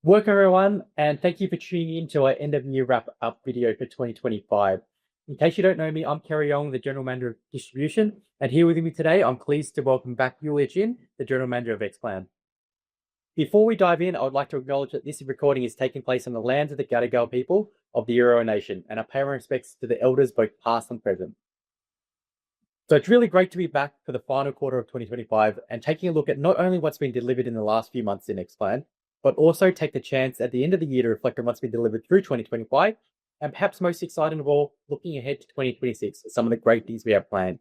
Welcome everyone, and thank you for tuning in to our end of year wrap up video for 2025. In case you don't know me, I'm Kerry Young, the General Manager of Distribution, and here with me today, I'm pleased to welcome back Yulia Jin, the General Manager of Xplan. Before we dive in, I would like to acknowledge that this recording is taking place on the lands of the Gadigal people of the Eora Nation, and I pay my respects to the elders both past and present. So it's really great to be back for the final quarter of 2025 and taking a look at not only what's been delivered in the last few months in Xplan, but also take the chance at the end of the year to reflect on what's been delivered through 2025, and perhaps most exciting of all, looking ahead to 2026, some of the great things we have planned.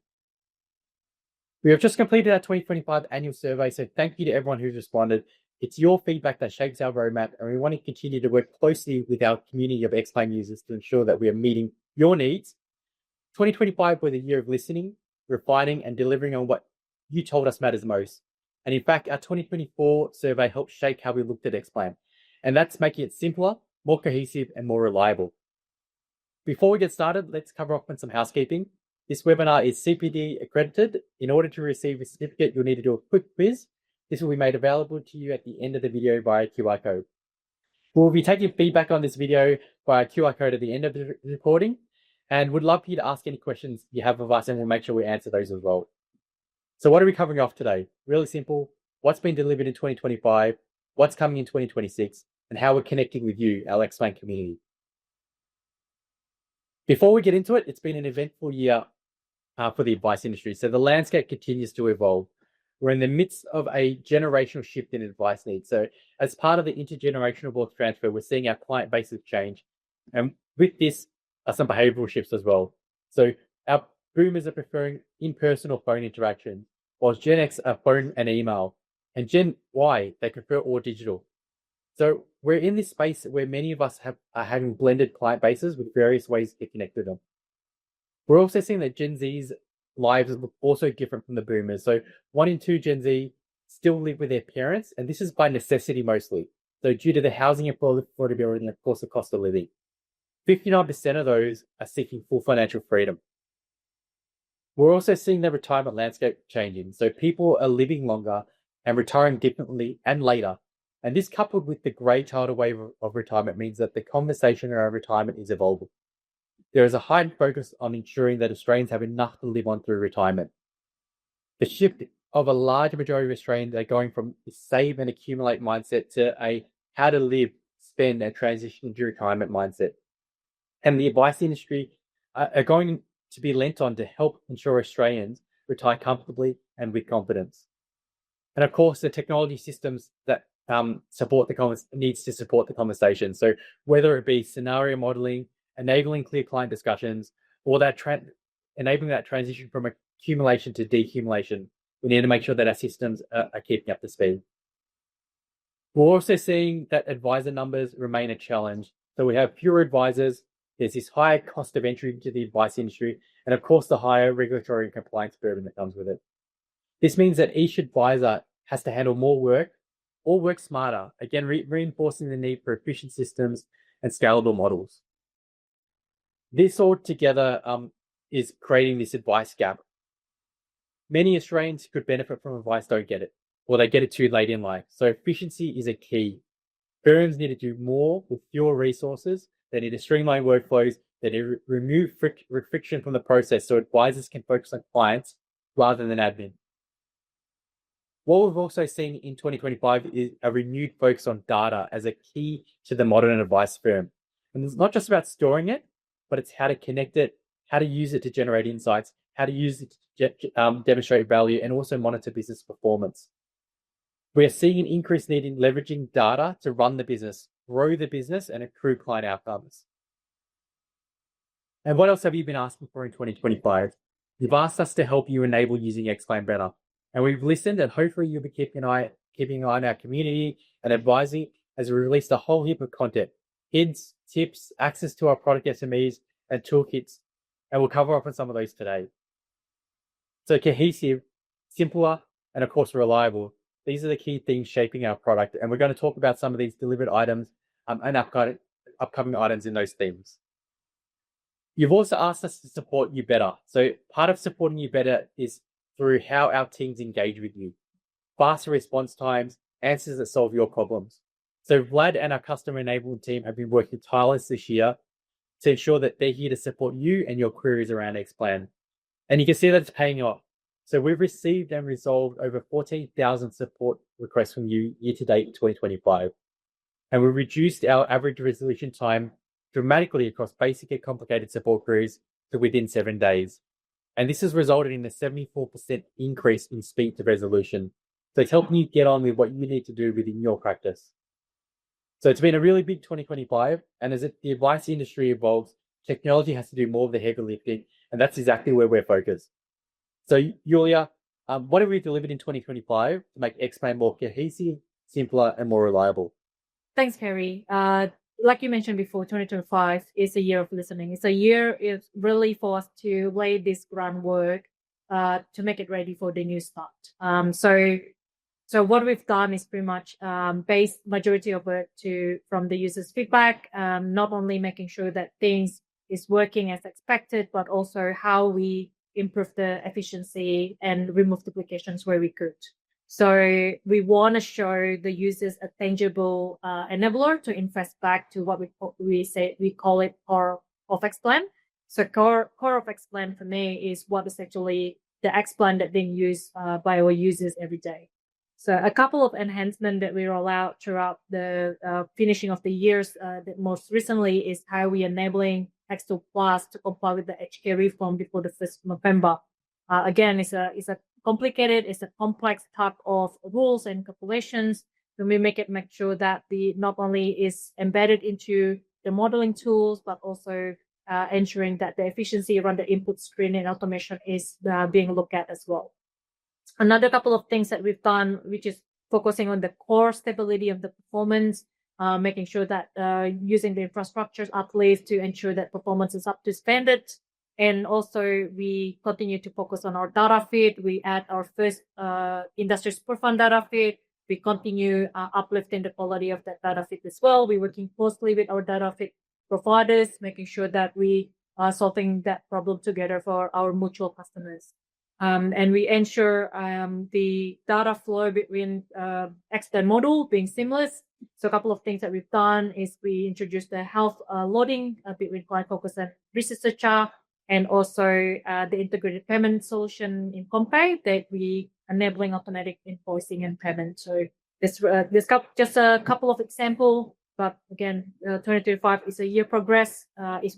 We have just completed our 2025 annual survey, so thank you to everyone who's responded. It's your feedback that shapes our roadmap, and we want to continue to work closely with our community of Xplan users to ensure that we are meeting your needs. 2025 was a year of listening, refining, and delivering on what you told us matters most. And in fact, our 2024 survey helped shape how we looked at Xplan. And that's making it simpler, more cohesive, and more reliable. Before we get started, let's cover off on some housekeeping. This webinar is CPD accredited. In order to receive a certificate, you'll need to do a quick quiz. This will be made available to you at the end of the video via QR code. We'll be taking feedback on this video via QR code at the end of the recording, and would love for you to ask any questions you have of us, and we'll make sure we answer those as well. So what are we covering off today? Really simple. What's been delivered in 2025, what's coming in 2026, and how we're connecting with you, our Xplan community. Before we get into it, it's been an eventful year for the advice industry. So the landscape continues to evolve. We're in the midst of a generational shift in advice needs. So as part of the intergenerational wealth transfer, we're seeing our client bases change. And with this are some behavioral shifts as well. So our boomers are preferring in-person or phone interaction, whilst Gen X are phone and email. And Gen Y, they prefer all digital. So we're in this space where many of us are having blended client bases with various ways to connect with them. We're also seeing that Gen Z's lives look also different from the boomers. So 1 in 2 Gen Z still live with their parents, and this is by necessity mostly. So due to the housing affordability and of course the cost of living. 59% of those are seeking full financial freedom. We're also seeing the retirement landscape changing. So people are living longer and retiring differently and later. And this, coupled with the grey tidal wave of retirement, means that the conversation around retirement is evolving. There is a heightened focus on ensuring that Australians have enough to live on through retirement. The shift of a large majority of Australians are going from a save and accumulate mindset to a how to live, spend, and transition to retirement mindset. And the advice industry are going to be lent on to help ensure Australians retire comfortably and with confidence. And of course, the technology systems that support needs to support the conversation. So whether it be scenario modeling, enabling clear client discussions, or that enabling that transition from accumulation to decumulation, we need to make sure that our systems are keeping up to speed. We're also seeing that advisor numbers remain a challenge. So we have fewer advisors. There's this higher cost of entry into the advice industry, and of course, the higher regulatory and compliance burden that comes with it. This means that each advisor has to handle more work or work smarter, again, reinforcing the need for efficient systems and scalable models. This all together is creating this advice gap. Many Australians who could benefit from advice don't get it, or they get it too late in life. So efficiency is a key. Firms need to do more with fewer resources. They need to streamline workflows. They need to remove friction from the process so advisors can focus on clients rather than admin. What we've also seen in 2025 is a renewed focus on data as a key to the modern advice firm. And it's not just about storing it, but it's how to connect it, how to use it to generate insights, how to use it to demonstrate value, and also monitor business performance. We are seeing an increased need in leveraging data to run the business, grow the business, and accrue client outcomes. And what else have you been asking for in 2025? You've asked us to help you enable using Xplan better. And we've listened, and hopefully you'll be keeping an eye on our community and advising as we released a whole heap of content, hints, tips, access to our product SMEs, and toolkits. And we'll cover off on some of those today. So cohesive, simpler, and of course reliable. These are the key things shaping our product. And we're going to talk about some of these delivered items and upcoming items in those themes. You've also asked us to support you better. So part of supporting you better is through how our teams engage with you. Faster response times, answers that solve your problems. So Vlad and our customer enablement team have been working tirelessly this year to ensure that they're here to support you and your queries around Xplan. And you can see that it's paying off. So we've received and resolved over 14,000 support requests from you year to date in 2025. And we reduced our average resolution time dramatically across basic and complicated support queries to within 7 days. And this has resulted in a 74% increase in speed to resolution. So it's helping you get on with what you need to do within your practice. So it's been a really big 2025. And as the advice industry evolves, technology has to do more of the heavy lifting. And that's exactly where we're focused. So Yulia, what have we delivered in 2025 to make Xplan more cohesive, simpler, and more reliable? Thanks, Kerry. Like you mentioned before, 2025 is a year of listening. It's a year is really for us to lay this groundwork to make it ready for the new start. So what we've done is pretty much based majority of it from the users' feedback, not only making sure that things is working as expected, but also how we improve the efficiency and remove duplications where we could. So we want to show the users a tangible enabler to invest back to what we call it core of Xplan. So core of Xplan for me is what is actually the Xplan that being used by our users every day. So a couple of enhancements that we roll out throughout the finishing of the years that most recently is how we enabling X2 Plus to comply with the HK reform before the 1st of November. Again, it's a complicated, it's a complex type of rules and calculations. So we make sure that not only is embedded into the modeling tools, but also ensuring that the efficiency around the input screen and automation is being looked at as well. Another couple of things that we've done, which is focusing on the core stability of the performance, making sure that using the infrastructures uplift to ensure that performance is up to standard. And also we continue to focus on our data feed. We add our first industry super fund data feed. We continue uplifting the quality of that data feed as well. We're working closely with our data feed providers, making sure that we are solving that problem together for our mutual customers. And we ensure the data flow between Xplan module being seamless. So a couple of things that we've done is we introduced the health loading between client focus and researcher, and also the integrated payment solution in Compay that we enabling automatic invoicing and payment. So this just a couple of examples, but again, 2025 is a year progress.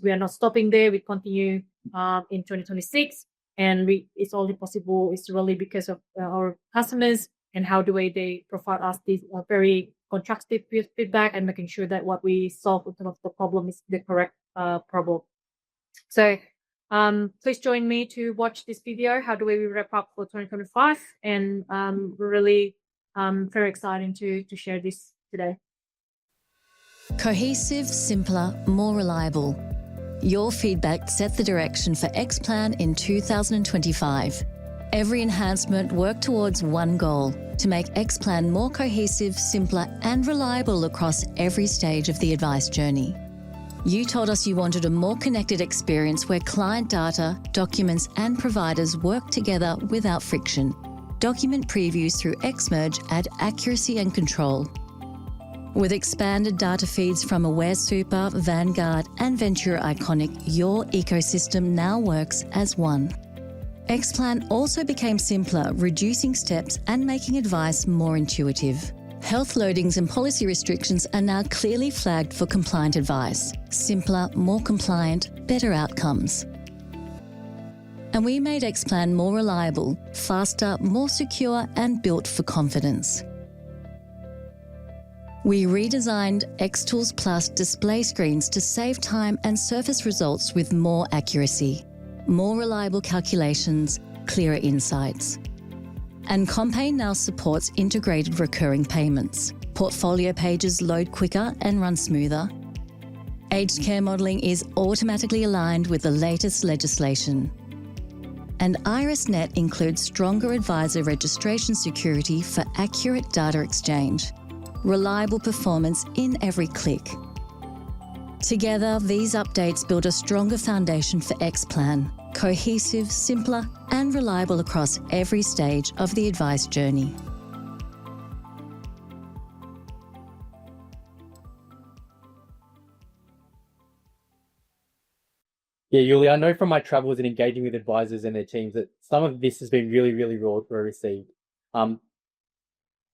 We are not stopping there. We continue in 2026. And it's only possible, it's really because of our customers and how they provide us this very constructive feedback and making sure that what we solve in terms of the problem is the correct problem. So please join me to watch this video, how do we wrap up for 2025. And we're really very excited to share this today. Cohesive, simpler, more reliable. Your feedback set the direction for Xplan in 2025. Every enhancement worked towards one goal, to make Xplan more cohesive, simpler, and reliable across every stage of the advice journey. You told us you wanted a more connected experience where client data, documents, and providers work together without friction. Document previews through Xmerge add accuracy and control. With expanded data feeds from Aware Super, Vanguard, and Ventura Iconic, your ecosystem now works as one. Xplan also became simpler, reducing steps and making advice more intuitive. Health loadings and policy restrictions are now clearly flagged for compliant advice. Simpler, more compliant, better outcomes. And we made Xplan more reliable, faster, more secure, and built for confidence. We redesigned Xtools Plus display screens to save time and surface results with more accuracy, more reliable calculations, clearer insights. And Compay now supports integrated recurring payments. Portfolio pages load quicker and run smoother. Aged care modelling is automatically aligned with the latest legislation. And IRIS.net includes stronger advisor registration security for accurate data exchange. Reliable performance in every click. Together, these updates build a stronger foundation for Xplan, cohesive, simpler, and reliable across every stage of the advice journey. Yeah, Yuli, I know from my travels and engaging with advisors and their teams that some of this has been really, really well received. I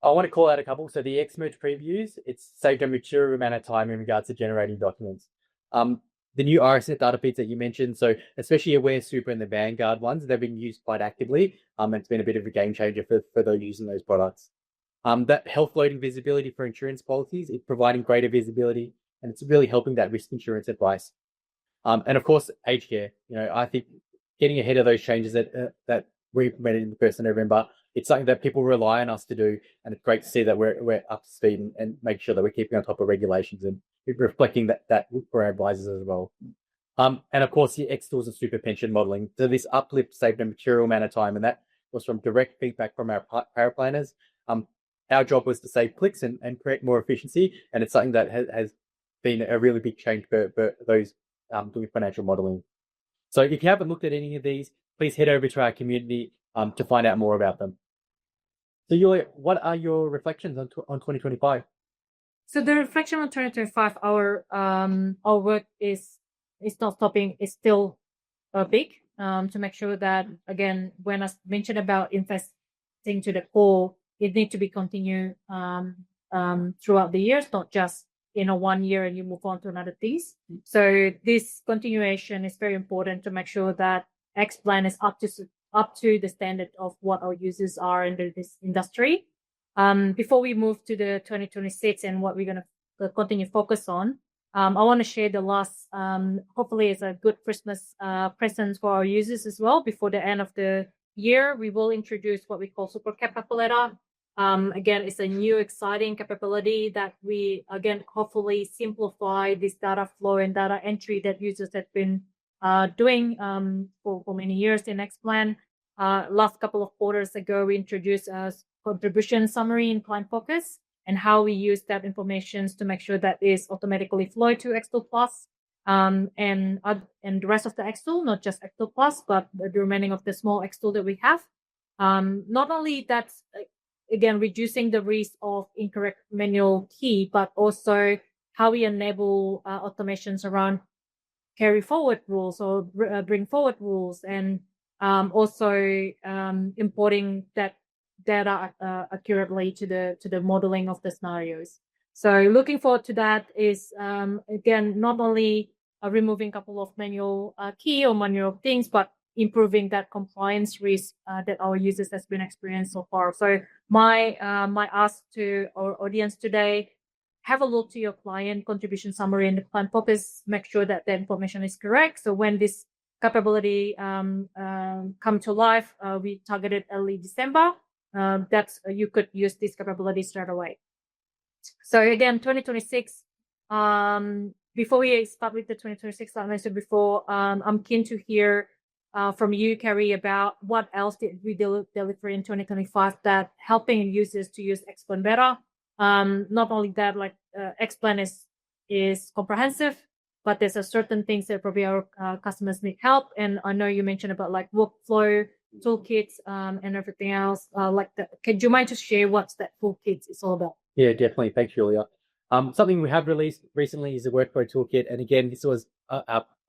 want to call out a couple. So the Xmerge previews, it's saved a material amount of time in regards to generating documents. The new RSnet data feeds that you mentioned, so especially Aware Super and the Vanguard ones, they've been used quite actively. It's been a bit of a game changer for those using those products. That health loading visibility for insurance policies, it's providing greater visibility, and it's really helping that risk insurance advice. And of course, aged care. I think getting ahead of those changes that we implemented in the 1st of November, it's something that people rely on us to do, and it's great to see that we're up to speed and make sure that we're keeping on top of regulations and reflecting that for our advisors as well. And of course, the X tools and super pension modeling. So this uplift saved a material amount of time, and that was from direct feedback from our power planners. Our job was to save clicks and create more efficiency, and it's something that has been a really big change for those doing financial modeling. So if you haven't looked at any of these, please head over to our community to find out more about them. So Yulia, what are your reflections on 2025? So the reflection on 2025, our work is not stopping. It's still big to make sure that, again, when I mentioned about investing to the core, it needs to be continued throughout the years, not just 1 year and you move on to another things. So this continuation is very important to make sure that Xplan is up to the standard of what our users are in this industry. Before we move to the 2026 and what we're going to continue focus on, I want to share the last, hopefully it's a good Christmas present for our users as well. Before the end of the year, we will introduce what we call Super Calculator. Again, it's a new exciting capability that we, again, hopefully simplify this data flow and data entry that users have been doing for many years in Xplan. Last couple of quarters ago, we introduced a contribution summary in Client Focus and how we use that information to make sure that is automatically flowed to Xtool Plus and the rest of the Xtool, not just Xtool Plus, but the remaining of the small Xtool that we have. Not only that's, again, reducing the risk of incorrect manual key, but also how we enable automations around carry forward rules or bring forward rules, and also importing that data accurately to the modeling of the scenarios. So looking forward to that is, again, not only removing a couple of manual key or manual things, but improving that compliance risk that our users has been experienced so far. So my ask to our audience today, have a look to your client contribution summary in the Client Focus, make sure that the information is correct. So when this capability come to life, we targeted early December, that's you could use this capability straight away. So again, 2026, before we start with the 2026, like I mentioned before, I'm keen to hear from you, Carrie, about what else did we deliver in 2025 that helping users to use Xplan better. Not only that, like Xplan is comprehensive, but there's a certain things that probably our customers need help. And I know you mentioned about like workflow toolkits and everything else. Could you mind just share what that toolkit is all about? Yeah, definitely. Thanks, Julia. Something we have released recently is a workflow toolkit, and again, this was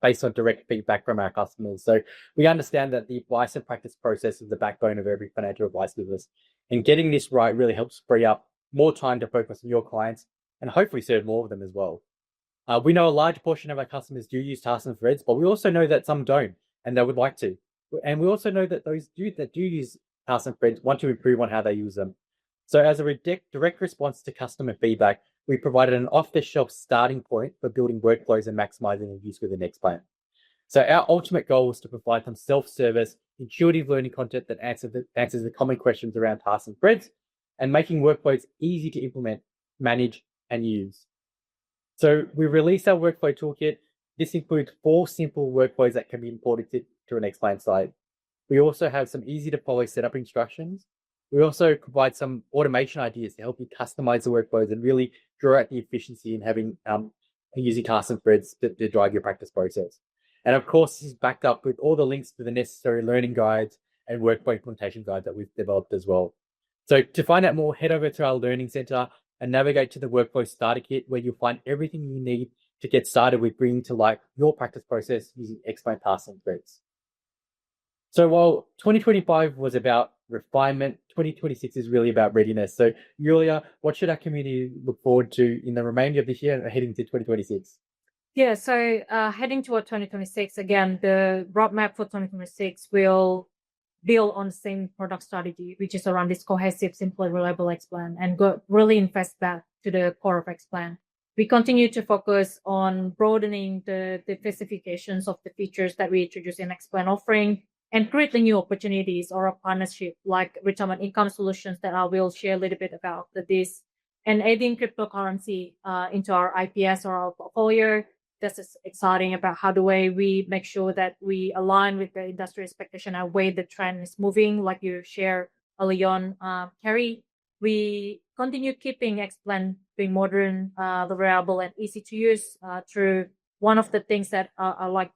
based on direct feedback from our customers. So we understand that the advice and practice process is the backbone of every financial advice business, and getting this right really helps free up more time to focus on your clients and hopefully serve more of them as well. We know a large portion of our customers do use tasks and threads, but we also know that some don't, and they would like to. And we also know that those that do use tasks and threads want to improve on how they use them. So as a direct response to customer feedback, we provided an off-the-shelf starting point for building workflows and maximizing their use within Xplan. So our ultimate goal was to provide some self-service, intuitive learning content that answers the common questions around tasks and threads, and making workflows easy to implement, manage, and use. So we released our workflow toolkit. This includes 4 simple workflows that can be imported to an Xplan site. We also have some easy to follow setup instructions. We also provide some automation ideas to help you customize the workflows and really draw out the efficiency in having using tasks and threads to drive your practice process. And of course, this is backed up with all the links to the necessary learning guides and workflow implementation guide that we've developed as well. So to find out more, head over to our Learning Center and navigate to the Workflow Starter Kit, where you'll find everything you need to get started with bringing to life your practice process using Xplan tasks and threads. So while 2025 was about refinement, 2026 is really about readiness. So Yulia, what should our community look forward to in the remainder of this year and heading to 2026? Yeah, so heading toward 2026, again, the roadmap for 2026 will build on the same product strategy, which is around this cohesive, simple, reliable Xplan, and really invest back to the core of Xplan. We continue to focus on broadening the specifications of the features that we introduce in Xplan offering and creating new opportunities or a partnership like retirement income solutions that I will share a little bit about this, and adding cryptocurrency into our IPS or our portfolio. This is exciting about how the way we make sure that we align with the industry expectation and way the trend is moving, like you share early on, Kerry. We continue keeping Xplan being modern, reliable, and easy to use through one of the things that I like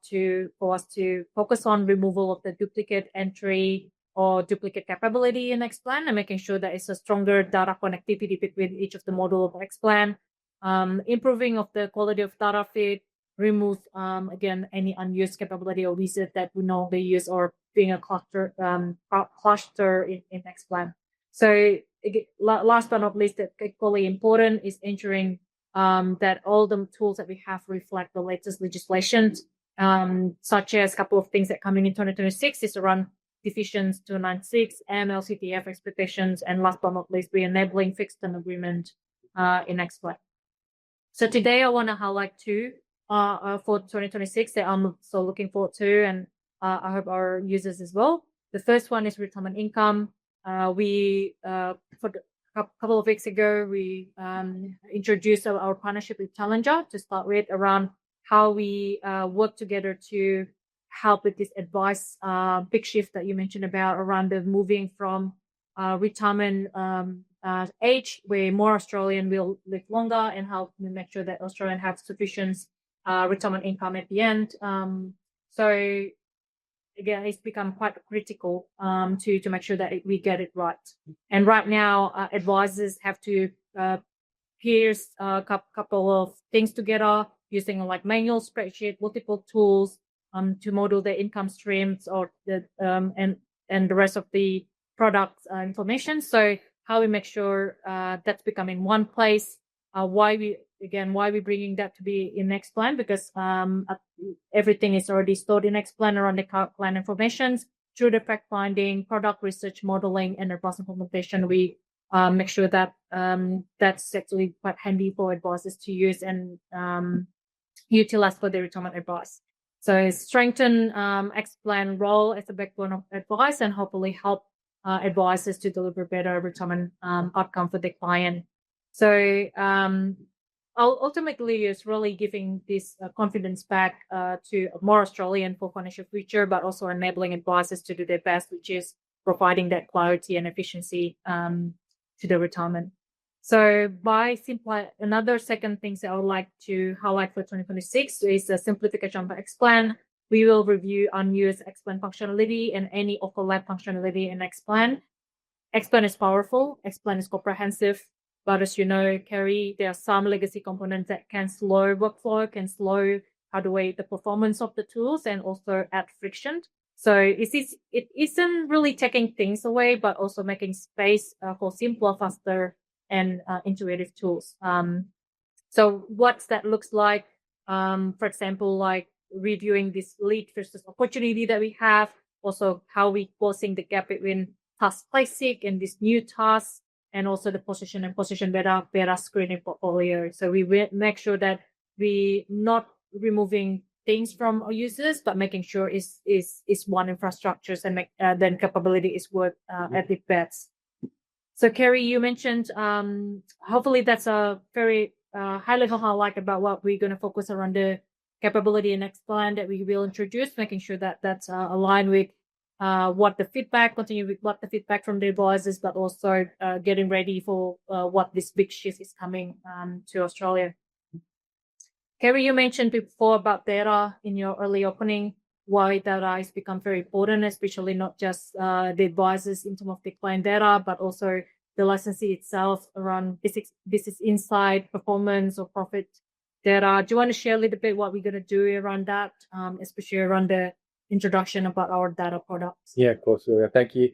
for us to focus on, removal of the duplicate entry or duplicate capability in Xplan, and making sure that it's a stronger data connectivity between each of the modules of Xplan, improving of the quality of data feed, remove again any unused capability or wizard that we no longer use or being a cluster in Xplan. So last but not least, equally important is ensuring that all the tools that we have reflect the latest legislation, such as a couple of things that coming in 2026 is around Divisions 296, MLCTF expectations, and last but not least, we're enabling fixed term agreement in Xplan. So today I want to highlight two for 2026 that I'm so looking forward to, and I hope our users as well. The first one is retirement income. We for a couple of weeks ago, we introduced our partnership with Challenger to start with around how we work together to help with this advice big shift that you mentioned about around the moving from retirement age where more Australian will live longer, and how we make sure that Australians have sufficient retirement income at the end. So again, it's become quite critical to make sure that we get it right. And right now, advisors have to piece a couple of things together using like manual spreadsheet, multiple tools to model their income streams or the and the rest of the product information. So how we make sure that's becoming one place. Why we bringing that to be in Xplan, because everything is already stored in Xplan around the plan information through the fact finding, product research, modeling, and advice implementation. We make sure that that's actually quite handy for advisors to use and utilize for their retirement advice. So strengthen Xplan role as a backbone of advice and hopefully help advisors to deliver better retirement outcome for their client. So ultimately, it's really giving this confidence back to a more Australian for financial future, but also enabling advisors to do their best, which is providing that clarity and efficiency to the retirement. So by another second things that I would like to highlight for 2026 is the simplification of Xplan. We will review unused Xplan functionality and any overlap functionality in Xplan. Xplan is powerful. Xplan is comprehensive. But as you know, Kerry, there are some legacy components that can slow workflow, can slow the performance of the tools, and also add friction. So it isn't really taking things away, but also making space for simpler, faster, and intuitive tools. So what that looks like, for example, like reviewing this lead versus opportunity that we have, also how we closing the gap between task basic and this new task, and also the position and position beta screening portfolio. So we make sure that we not removing things from our users, but making sure is one infrastructures and then capability is worth at the best. So Kerry, you mentioned hopefully that's a very high level highlight about what we're going to focus around the capability in Xplan that we will introduce, making sure that that's aligned with continue with what the feedback from the advisors, but also getting ready for what this big shift is coming to Australia. Kerry, you mentioned before about data in your early opening, why data has become very important, especially not just the advisors in terms of the client data, but also the licensee itself around business insight, performance, or profit data. Do you want to share a little bit what we're going to do around that, especially around the introduction about our data products? Yeah, of course, Julia. Thank you.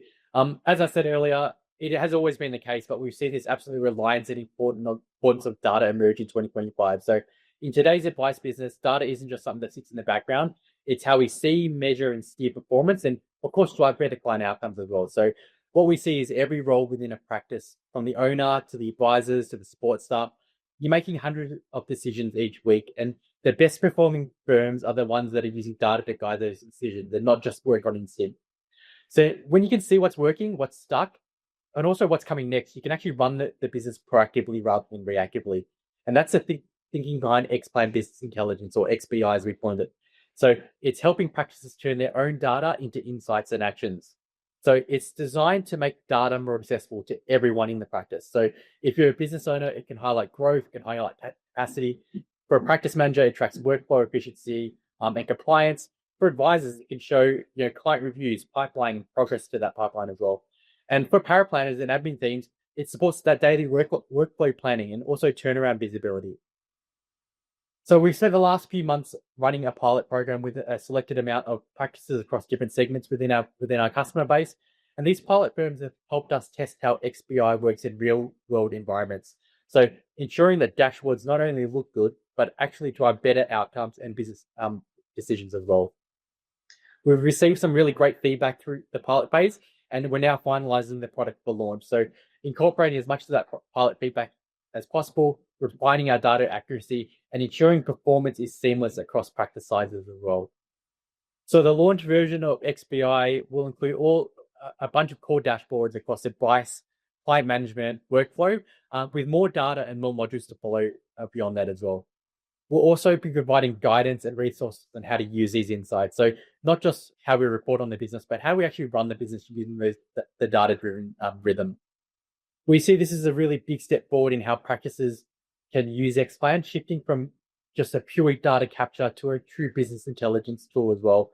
As I said earlier, it has always been the case, but we've seen this absolute reliance and importance of data emerge in 2025. So in today's advice business, data isn't just something that sits in the background. It's how we see, measure, and steer performance, and of course, drive better client outcomes as well. So what we see is every role within a practice, from the owner to the advisors to the support staff, you're making hundreds of decisions each week, and the best performing firms are the ones that are using data to guide those decisions. They're not just work on instinct. So when you can see what's working, what's stuck, and also what's coming next, you can actually run the business proactively rather than reactively. And that's the thinking behind Xplan Business Intelligence, or XBI as we coined it. So it's helping practices turn their own data into insights and actions. So it's designed to make data more accessible to everyone in the practice. So if you're a business owner, it can highlight growth, it can highlight capacity. For a practice manager, it tracks workflow efficiency and compliance. For advisors, it can show client reviews, pipeline, and progress to that pipeline as well. And for paraplanners and admin teams, it supports that daily workflow planning and also turnaround visibility. So we've spent the last few months running a pilot program with a selected amount of practices across different segments within our customer base. And these pilot firms have helped us test how XBI works in real world environments. So ensuring that dashboards not only look good, but actually drive better outcomes and business decisions as well. We've received some really great feedback through the pilot phase, and we're now finalizing the product for launch. So incorporating as much of that pilot feedback as possible, refining our data accuracy, and ensuring performance is seamless across practice sizes as well. So the launch version of XBI will include a bunch of core dashboards across advice, client management, workflow, with more data and more modules to follow beyond that as well. We'll also be providing guidance and resources on how to use these insights. So not just how we report on the business, but how we actually run the business using the data-driven rhythm. We see this as a really big step forward in how practices can use Xplan, shifting from just a pure data capture to a true business intelligence tool as well.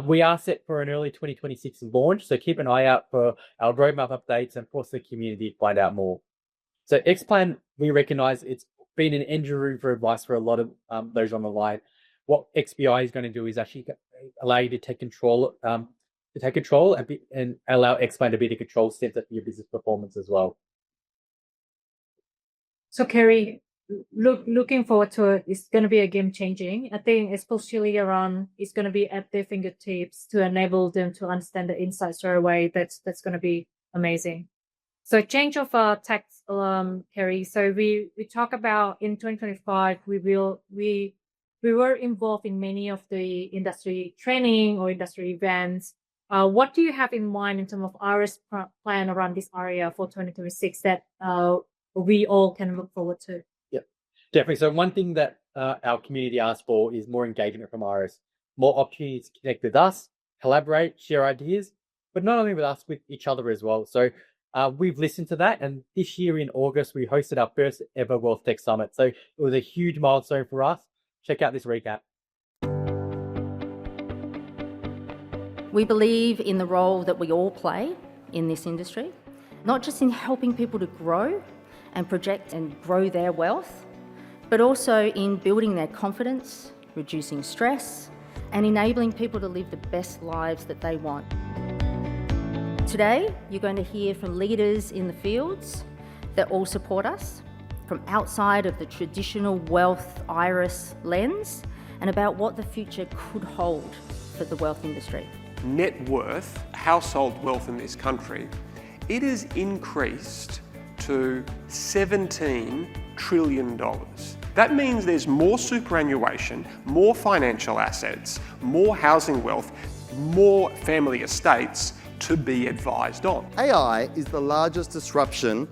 We are set for an early 2026 launch, so keep an eye out for our roadmap updates and of course the community to find out more. So Xplan, we recognize it's been an engine room for advice for a lot of those on the line. What XBI is going to do is actually allow you to take control and allow Xplan to be the control center for your business performance as well. So Kerry, looking forward to it. It's going to be a game changing. I think especially around it's going to be at their fingertips to enable them to understand the insights right away. That's going to be amazing. So change of tax, Kerry. So we talk about in 2025, we were involved in many of the industry training or industry events. What do you have in mind in terms of Iress plan around this area for 2026 that we all can look forward to? Yeah, definitely. So one thing that our community asks for is more engagement from Iress, more opportunities to connect with us, collaborate, share ideas, but not only with us, with each other as well. So we've listened to that, and this year in August, we hosted our first ever Wealth Tech Summit. So it was a huge milestone for us. Check out this recap. We believe in the role that we all play in this industry, not just in helping people to grow and project and grow their wealth, but also in building their confidence, reducing stress, and enabling people to live the best lives that they want. Today, you're going to hear from leaders in the fields that all support us, from outside of the traditional wealth Iress lens, and about what the future could hold for the wealth industry. Net worth, household wealth in this country, it has increased to $17 trillion. That means there's more superannuation, more financial assets, more housing wealth, more family estates to be advised on. AI is the largest disruption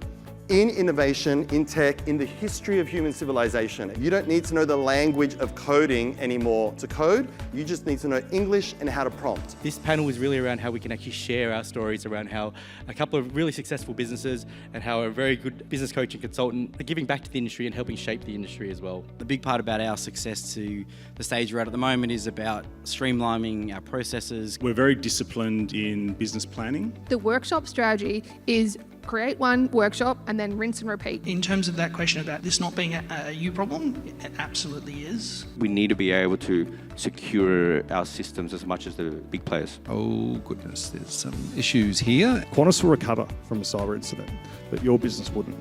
in innovation, in tech, in the history of human civilization. You don't need to know the language of coding anymore to code. You just need to know English and how to prompt. This panel is really around how we can actually share our stories around how a couple of really successful businesses and how a very good business coaching consultant are giving back to the industry and helping shape the industry as well. The big part about our success to the stage we're at the moment is about streamlining our processes. We're very disciplined in business planning. The workshop strategy is create one workshop and then rinse and repeat. In terms of that question about this not being a you problem, it absolutely is. We need to be able to secure our systems as much as the big players. Oh goodness, there's some issues here. Qantas will recover from a cyber incident, but your business wouldn't.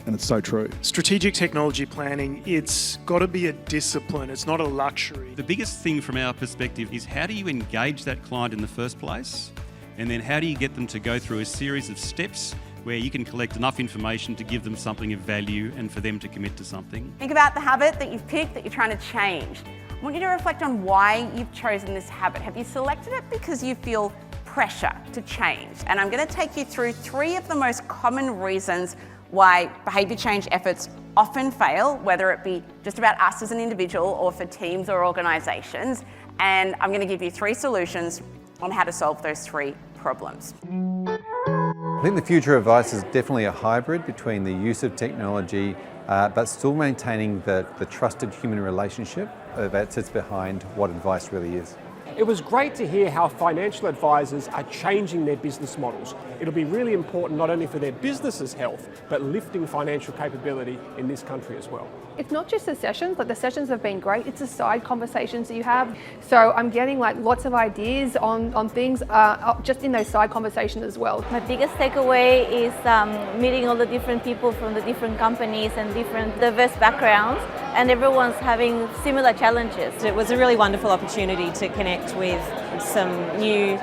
And it's so true. Strategic technology planning, it's got to be a discipline. It's not a luxury. The biggest thing from our perspective is how do you engage that client in the first place? And then how do you get them to go through a series of steps where you can collect enough information to give them something of value and for them to commit to something? Think about the habit that you've picked that you're trying to change. I want you to reflect on why you've chosen this habit. Have you selected it because you feel pressure to change? And I'm going to take you through 3 of the most common reasons why behaviour change efforts often fail, whether it be just about us as an individual or for teams or organisations. And I'm going to give you 3 solutions on how to solve those 3 problems. I think the future of advice is definitely a hybrid between the use of technology but still maintaining the trusted human relationship that sits behind what advice really is. It was great to hear how financial advisors are changing their business models. It'll be really important not only for their business's health, but lifting financial capability in this country as well. It's not just the sessions, like the sessions have been great, it's the side conversations that you have. So I'm getting like lots of ideas on things just in those side conversations as well. My biggest takeaway is meeting all the different people from the different companies and different diverse backgrounds, and everyone's having similar challenges. It was a really wonderful opportunity to connect with some new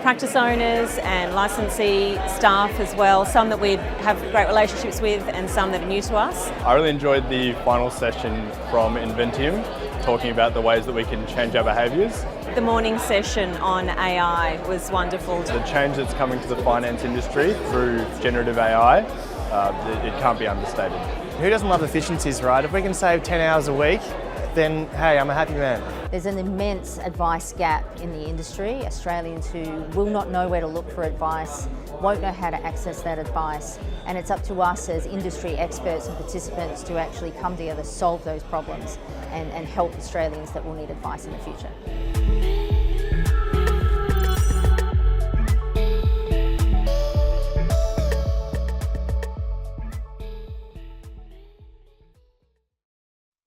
practice owners and licensee staff as well, some that we have great relationships with and some that are new to us. I really enjoyed the final session from Inventium, talking about the ways that we can change our behaviours. The morning session on AI was wonderful. The change that's coming to the finance industry through generative AI, it can't be understated. Who doesn't love efficiencies, right? If we can save 10 hours a week, then hey, I'm a happy man. There's an immense advice gap in the industry. Australians who will not know where to look for advice, won't know how to access that advice, and it's up to us as industry experts and participants to actually come together, solve those problems and help Australians that will need advice in the future.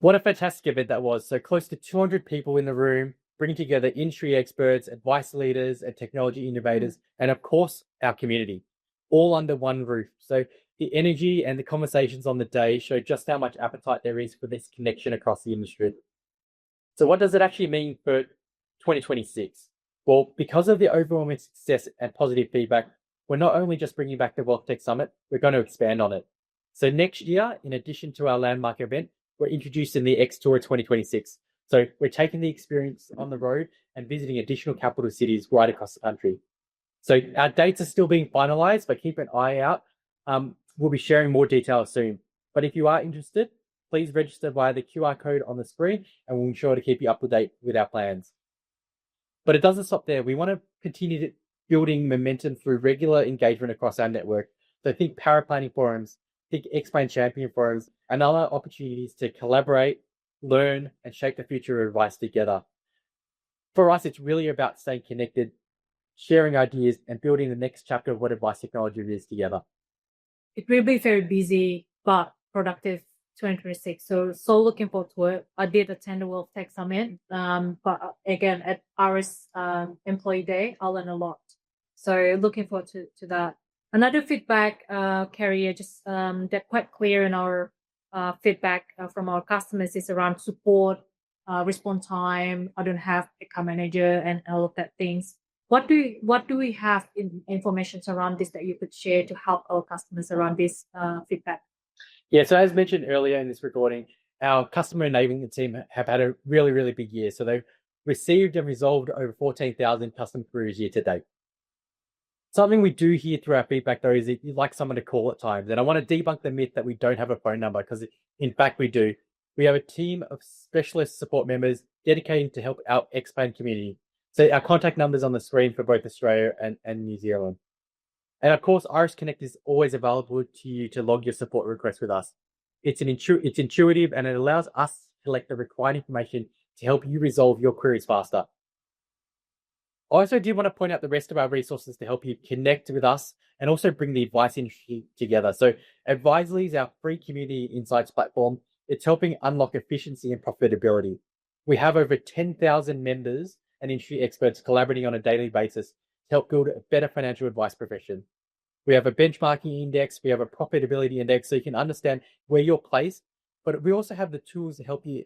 What a fantastic event that was. So close to 200 people in the room, bringing together industry experts, advice leaders, and technology innovators, and of course, our community, all under one roof. So the energy and the conversations on the day show just how much appetite there is for this connection across the industry. So what does it actually mean for 2026? Well, because of the overwhelming success and positive feedback, we're not only just bringing back the Wealth Tech Summit, we're going to expand on it. So next year, in addition to our landmark event, we're introducing the X Tour 2026. So we're taking the experience on the road and visiting additional capital cities right across the country. So our dates are still being finalized, but keep an eye out. We'll be sharing more details soon. But if you are interested, please register via the QR code on the screen and we'll ensure to keep you up to date with our plans. But it doesn't stop there. We want to continue building momentum through regular engagement across our network. So think paraplanning forums, think Xplan champion forums, and other opportunities to collaborate, learn, and shape the future of advice together. For us, it's really about staying connected, sharing ideas, and building the next chapter of what advice technology is together. It will be very busy but productive 2026. So looking forward to it. I did attend the Wealth Tech Summit, but again at Iress Employee Day, I learned a lot. So looking forward to that. Another feedback, Carrie, just that quite clear in our feedback from our customers is around support, response time. I don't have account manager and all of that things. What do we have in information around this that you could share to help our customers around this feedback? Yeah, so as mentioned earlier in this recording, our customer enablement team have had a really, really big year. So they've received and resolved over 14,000 customer queries year to date. Something we do hear through our feedback, though, is that you'd like someone to call at times. And I want to debunk the myth that we don't have a phone number, because in fact we do. We have a team of specialist support members dedicated to help our Xplan community. So our contact number's on the screen for both Australia and New Zealand. And of course, Iress Connect is always available to you to log your support request with us. It's intuitive and it allows us to collect the required information to help you resolve your queries faster. I also did want to point out the rest of our resources to help you connect with us and also bring the advice industry together. So Advisely is our free community insights platform. It's helping unlock efficiency and profitability. We have over 10,000 members and industry experts collaborating on a daily basis to help build a better financial advice profession. We have a benchmarking index, we have a profitability index so you can understand where you're placed, but we also have the tools to help you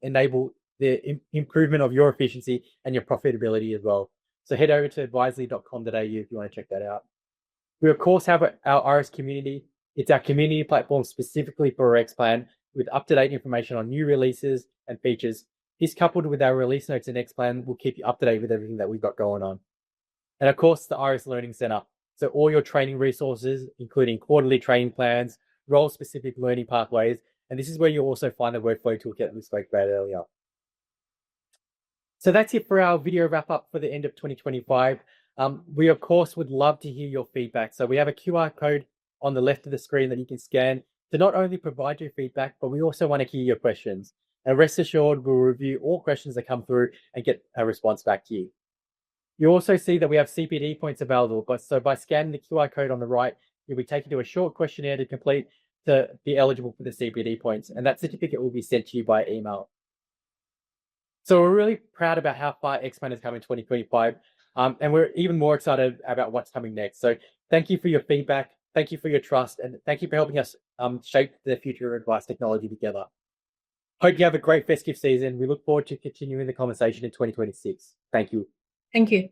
enable the improvement of your efficiency and your profitability as well. So head over to advisely.com.au if you want to check that out. We, of course, have our Iress community. It's our community platform specifically for Xplan with up-to-date information on new releases and features. This, coupled with our release notes in Xplan, will keep you up to date with everything that we've got going on. And of course, the Iress Learning Center. So all your training resources, including quarterly training plans, role-specific learning pathways, and this is where you'll also find the workflow toolkit that we spoke about earlier. So that's it for our video wrap-up for the end of 2025. We, of course, would love to hear your feedback. So we have a QR code on the left of the screen that you can scan to not only provide your feedback, but we also want to hear your questions. And rest assured, we'll review all questions that come through and get a response back to you. You also see that we have CPD points available. So by scanning the QR code on the right, you'll be taken to a short questionnaire to complete to be eligible for the CPD points. And that certificate will be sent to you by email. So we're really proud about how far Xplan has come in 2025. And we're even more excited about what's coming next. So thank you for your feedback. Thank you for your trust. And thank you for helping us shape the future of advice technology together. Hope you have a great festive season. We look forward to continuing the conversation in 2026. Thank you. Thank you.